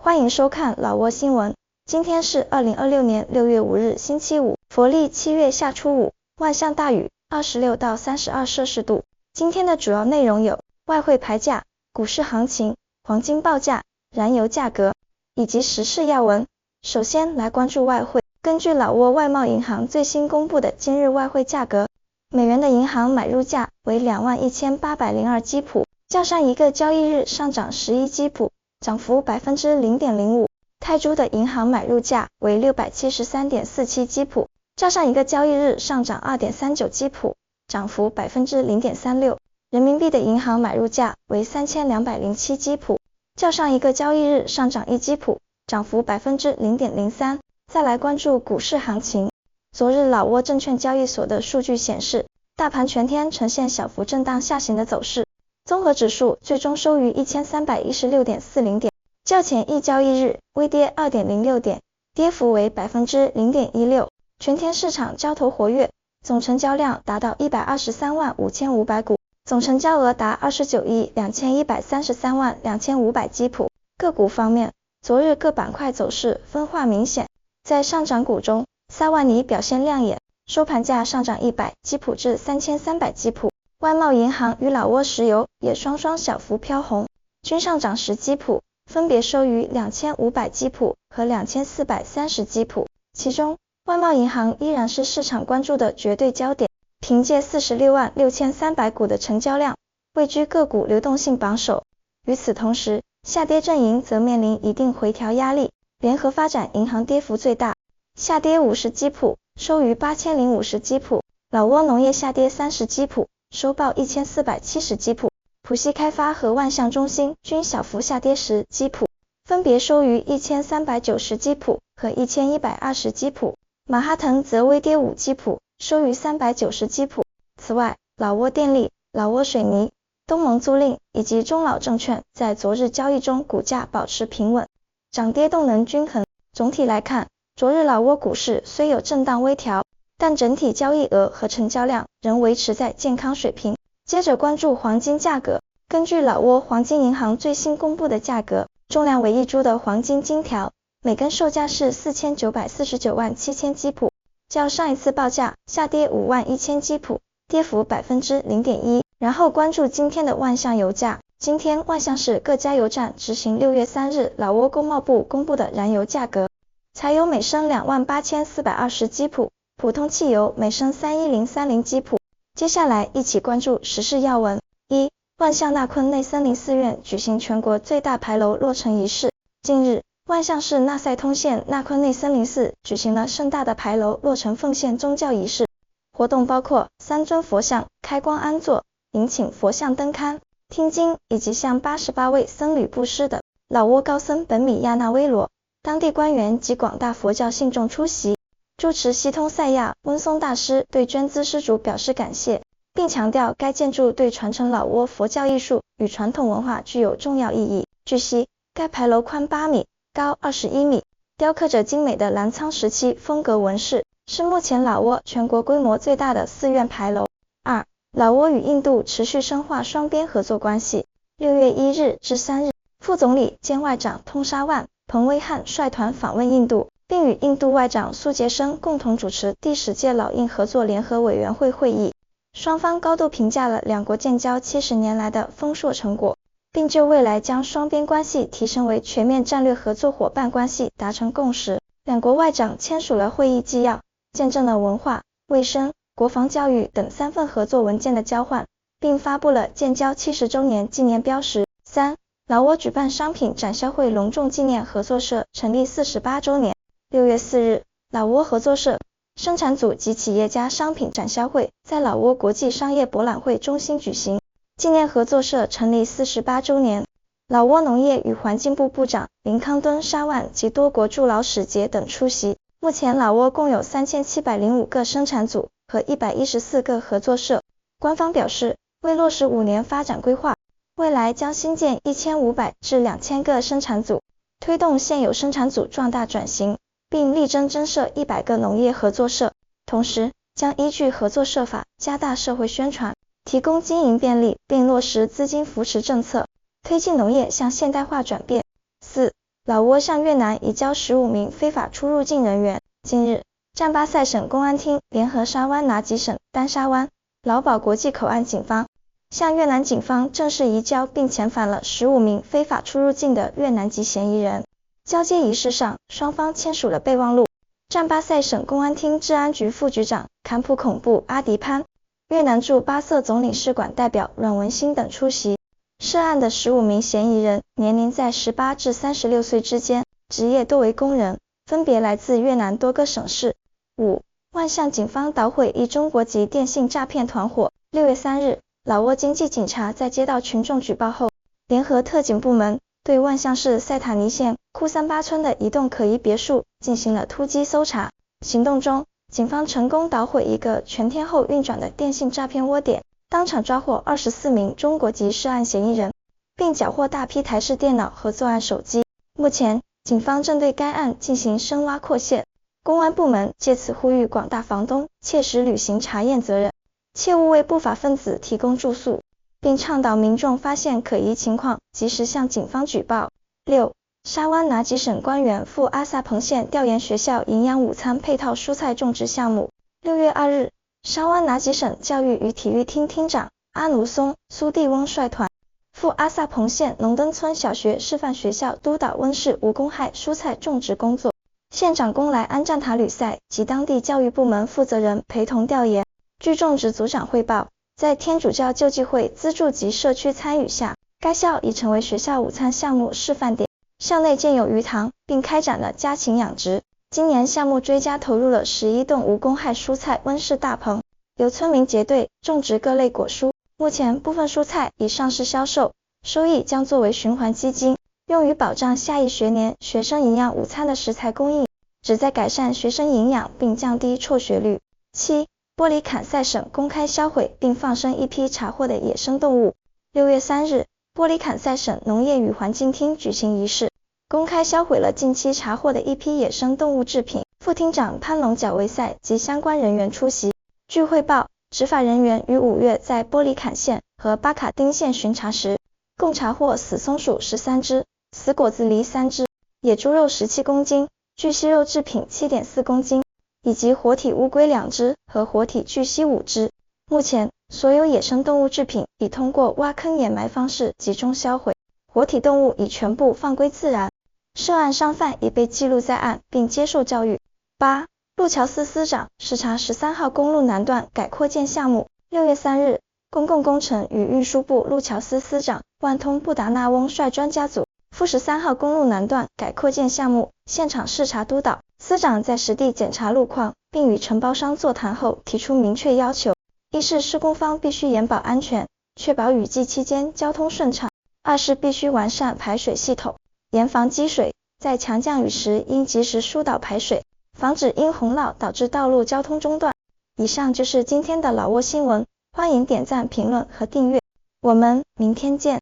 欢迎收看老挝新闻。今天是2026年6月5日星期五，佛历7月下初五，万象大雨，26到32摄氏度。今天的主要内容有外汇牌价、股市行情、黄金报价、燃油价格以及时事要闻。首先来关注外汇。根据老挝外贸银行最新公布的今日外汇价格，美元的银行买入价为21802基普，较上一个交易日上涨11基普，涨幅 0.05%。泰铢的银行买入价为673.47基普，较上一个交易日上涨 2.39基普，涨幅 0.36%。人民币的银行买入价为3207基普，较上一个交易日上涨1基普，涨幅 0.03%。再来关注股市行情。昨日老挝证券交易所的数据显示，大盘全天呈现小幅震荡下行的走势，综合指数最终收于 1316.40 点，较前一交易日微跌 2.06 点，跌幅为 0.16%。全天市场交投活跃，总成交量达到123万5500股，总成交额达29亿2133万2500基普。个股方面，昨日各板块走势分化明显，在上涨股中，萨瓦尼表现亮眼，收盘价上涨100基普至3300基普。外贸银行与老挝石油也双双小幅飘红，均上涨10基普，分别收于2500基普和2430基普。其中，外贸银行依然是市场关注的绝对焦点，凭借46万6300股的成交量，位居个股流动性榜首。与此同时，下跌阵营则面临一定回调压力，联合发展银行跌幅最大，下跌50基普，收于8050基普。老挝农业下跌30基普，收报1470基普。浦西开发和万象中心均小幅下跌10基普，分别收于1390基普和1120基普。马哈腾则微跌5基普，收于390基普。此外，老挝电力、老挝水泥、东盟租赁以及中老证券在昨日交易中股价保持平稳，涨跌动能均衡。总体来看，昨日老挝股市虽有震荡微调，但整体交易额和成交量仍维持在健康水平。接着关注黄金价格。根据老挝黄金银行最新公布的价格，重量为1铢的黄金金条，每根售价是4949万7000基普，较上一次报价下跌5万1000基普，跌幅 0.1%。然后关注今天的万象油价。今天万象市各加油站执行6月3日老挝工贸部公布的燃油价格，柴油每升28420基普，普通汽油每升31030基普。接下来一起关注时事要闻。1. 万象纳坤内森林寺院举行全国最大牌楼落成仪式。近日，万象市纳赛通县纳坤内森林寺举行了盛大的牌楼落成奉献宗教仪式，活动包括3尊佛像开光安坐、迎请佛像登龛、听经以及向88位僧侣布施等。老挝高僧本米亚纳威罗、当地官员及广大佛教信众出席。主持西通赛亚温松大师对捐资施主表示感谢，并强调该建筑对传承老挝佛教艺术与传统文化具有重要意义。据悉，该牌楼宽8米，高21米，雕刻着精美的澜沧时期风格纹饰，是目前老挝全国规模最大的寺院牌楼。2. 老挝与印度持续深化双边合作关系。6月1日至3日，副总理兼外长通沙万、彭威汉率团访问印度，并与印度外长苏杰生共同主持第10届老印合作联合委员会会议。双方高度评价了两国建交70年来的丰硕成果，并就未来将双边关系提升为全面战略合作伙伴关系达成共识。两国外长签署了会议纪要，见证了文化、卫生、国防教育等3份合作文件的交换，并发布了建交70周年纪念标识。3. 老挝举办商品展销会隆重纪念合作社成立48周年。6月4日，老挝合作社生产组及企业家商品展销会在老挝国际商业博览会中心举行，纪念合作社成立48周年。老挝农业与环境部部长林康敦沙万及多国驻老使节等出席。目前老挝共有3705个生产组和114个合作社。官方表示，为落实5年发展规划，未来将新建1500至2000个生产组，推动现有生产组壮大转型，并力争增设100个农业合作社。同时，将依据合作社法加大社会宣传，提供经营便利，并落实资金扶持政策，推进农业向现代化转变。4. 老挝向越南移交15名非法出入境人员。近日，占巴塞省公安厅联合沙湾拿吉省丹沙湾、劳保国际口岸警方，向越南警方正式移交并遣返了15名非法出入境的越南籍嫌疑人。交接仪式上，双方签署了备忘录。占巴塞省公安厅治安局副局长坎普孔布阿迪潘、越南驻巴塞总领事馆代表阮文新等出席。涉案的15名嫌疑人年龄在18至36岁之间，职业多为工人，分别来自越南多个省市。5. 万象警方捣毁一中国籍电信诈骗团伙。6月3日，老挝经济警察在接到群众举报后，联合特警部门对万象市塞塔尼县库三巴村的一栋可疑别墅进行了突击搜查。行动中，警方成功捣毁一个全天候运转的电信诈骗窝点，当场抓获24名中国籍涉案嫌疑人，并缴获大批台式电脑和作案手机。目前，警方正对该案进行深挖扩线。公安部门借此呼吁广大房东切实履行查验责任，切勿为不法分子提供住宿，并倡导民众发现可疑情况及时向警方举报。6. 沙湾拿吉省官员赴阿萨彭县调研学校营养午餐配套蔬菜种植项目。6月2日，沙湾拿吉省教育与体育厅厅长阿努松·苏蒂翁率团赴阿萨彭县农登村小学示范学校督导温室无公害蔬菜种植工作。县长龚莱安占塔吕塞及当地教育部门负责人陪同调研。据种植组长汇报，在天主教救济会资助及社区参与下，该校已成为学校午餐项目示范点。校内建有鱼塘，并开展了家禽养殖。今年项目追加投入了11栋无公害蔬菜温室大棚，由村民结对种植各类果蔬。目前部分蔬菜已上市销售，收益将作为循环基金，用于保障下一学年学生营养午餐的食材供应，旨在改善学生营养并降低辍学率。7. 波里坎塞省公开销毁并放生一批查获的野生动物。6月3日，波里坎塞省农业与环境厅举行仪式，公开销毁了近期查获的一批野生动物制品。副厅长潘龙角维塞及相关人员出席。据汇报，执法人员于5月在波里坎县和巴卡丁县巡查时，共查获死松鼠13只、死果子狸3只、野猪肉17公斤、巨蜥肉制品7.4公斤，以及活体乌龟2只和活体巨蜥5只。目前，所有野生动物制品已通过挖坑掩埋方式集中销毁，活体动物已全部放归自然。涉案商贩已被记录在案并接受教育。8. 路桥司司长视察13号公路南段改扩建项目。6月3日，公共工程与运输部路桥司司长万通布达纳翁率专家组赴13号公路南段改扩建项目现场视察督导。司长在实地检查路况，并与承包商座谈后提出明确要求：一是施工方必须严保安全，确保雨季期间交通顺畅；二是必须完善排水系统，严防积水，在强降雨时应及时疏导排水，防止因洪涝导致道路交通中断。以上就是今天的老挝新闻，欢迎点赞、评论和订阅，我们明天见。